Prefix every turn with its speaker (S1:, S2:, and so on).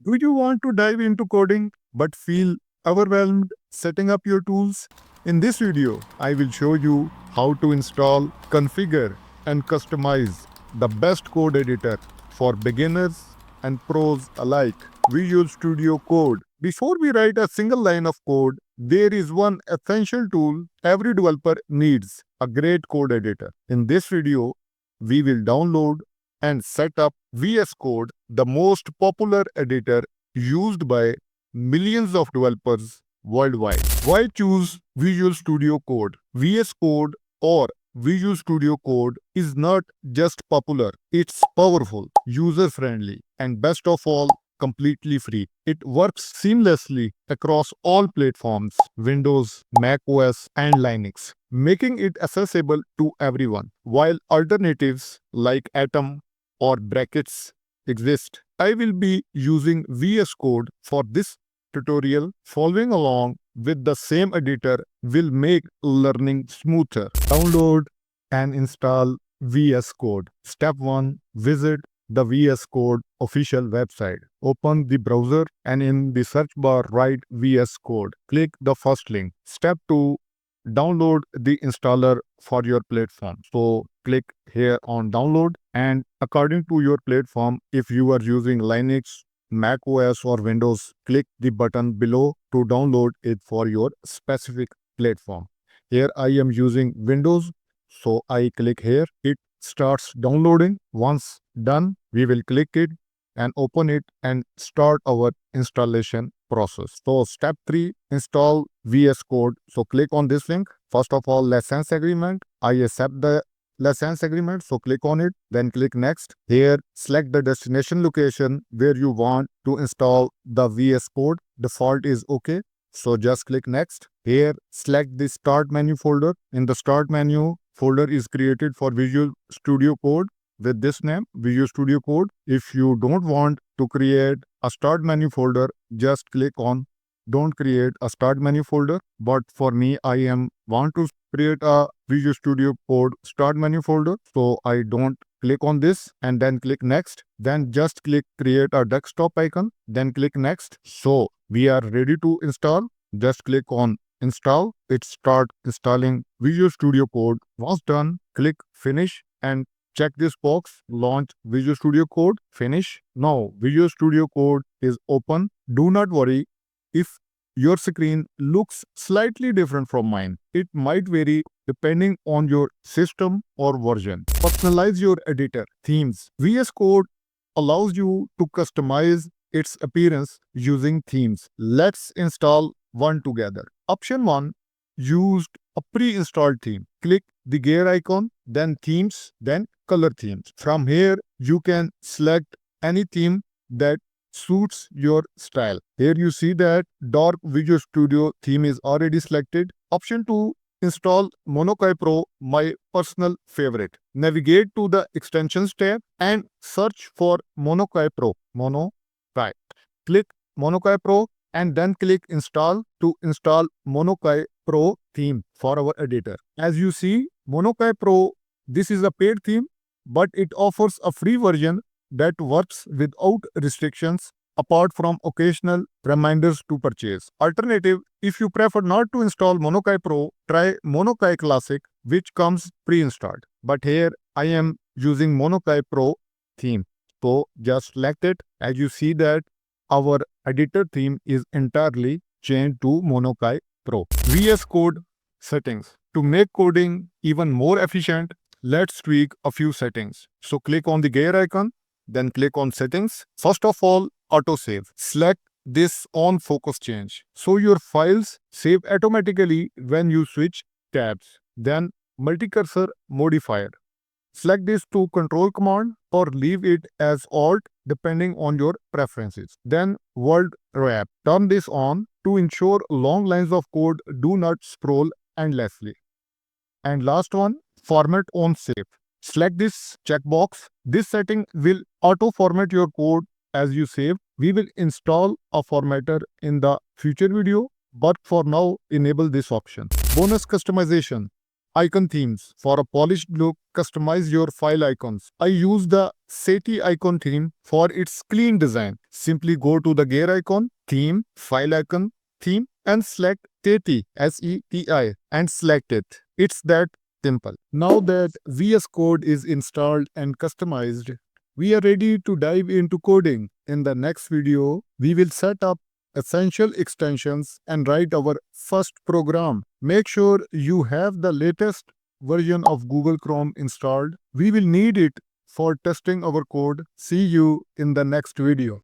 S1: Do you want to dive into coding but feel overwhelmed setting up your tools? In this video, I will show you how to install, configure, and customize the best code editor for beginners and pros alike. Visual Studio Code. Before we write a single line of code, there is one essential tool every developer needs: a great code editor. In this video, we will download and set up VS Code, the most popular editor used by millions of developers worldwide. Why choose Visual Studio Code? VS Code or Visual Studio Code is not just popular, it's powerful, user friendly, and best of all, completely free. It works seamlessly across all platforms: Windows, Mac OS, and Linux, making it accessible to everyone. While alternatives like Atom or Brackets exist, I will be using VS Code for this tutorial. Following along with the same editor will make learning smoother. Download and install VS Code. Step 1. Visit the VS Code official website. Open the browser and in the search bar write VS Code. Click the first link. Step 2. Download the installer for your platform. So click here on download, and according to your platform, if you are using Linux, Mac OS or Windows, click the button below to download it for your specific platform. Here I am using Windows, so I click here. It starts downloading. Once done, we will click it and open it and start our installation process. So step 3, install VS Code. So click on this link. First of all, license agreement. I accept the license agreement, so click on it, then click next. Here select the destination location where you want to install the VS Code. Default is okay, so just click next. Here select the start menu folder. In the start menu, folder is created for Visual Studio Code with this name, Visual Studio Code. If you don't want to create a start menu folder, just click on don't create a start menu folder. But for me, I want to create a Visual Studio Code start menu folder, so I don't click on this and then click next. Then just click create a desktop icon, then click next. So we are ready to install. Just click on install. It start installing Visual Studio Code. Once done, click finish and check this box, launch Visual Studio Code, finish. Now Visual Studio Code is open. Do not worry if your screen looks slightly different from mine. It might vary depending on your system or version. Personalize your editor. Themes. VS Code allows you to customize its appearance using themes. Let's install one together. Option 1. Used a pre-installed theme. Click the gear icon, then themes, then color themes. From here, you can select any theme that suits your style. Here you see that dark Visual Studio theme is already selected. Option 2. Install Monokai Pro, my personal favorite. Navigate to the extensions tab and search for Monokai Pro. Monokai. Click Monokai Pro and then click install to install Monokai Pro theme for our editor. As you see, Monokai Pro, this is a paid theme, but it offers a free version that works without restrictions apart from occasional reminders to purchase. Alternative, if you prefer not to install Monokai Pro, try Monokai Classic, which comes pre-installed. But here I am using Monokai Pro theme. So just select it. As you see that our editor theme is entirely changed to Monokai Pro. VS Code settings. To make coding even more efficient, let's tweak a few settings. So click on the gear icon, then click on settings. First of all, autosave. Select this on focus change, so your files save automatically when you switch tabs. Then multi-cursor modifier. Select this to control command or leave it as alt depending on your preferences. Then word wrap. Turn this on to ensure long lines of code do not scroll endlessly. And last one, format on save. Select this checkbox. This setting will auto-format your code as you save. We will install a formatter in the future video, but for now, enable this option. Bonus customization. Icon themes. For a polished look, customize your file icons. I use the SETI icon theme for its clean design. Simply go to the gear icon, theme, file icon, theme, and select SETI, SETI, and select it. It's that simple. Now that VS Code is installed and customized, we are ready to dive into coding. In the next video, we will set up essential extensions and write our first program. Make sure you have the latest version of Google Chrome installed. We will need it for testing our code. See you in the next video.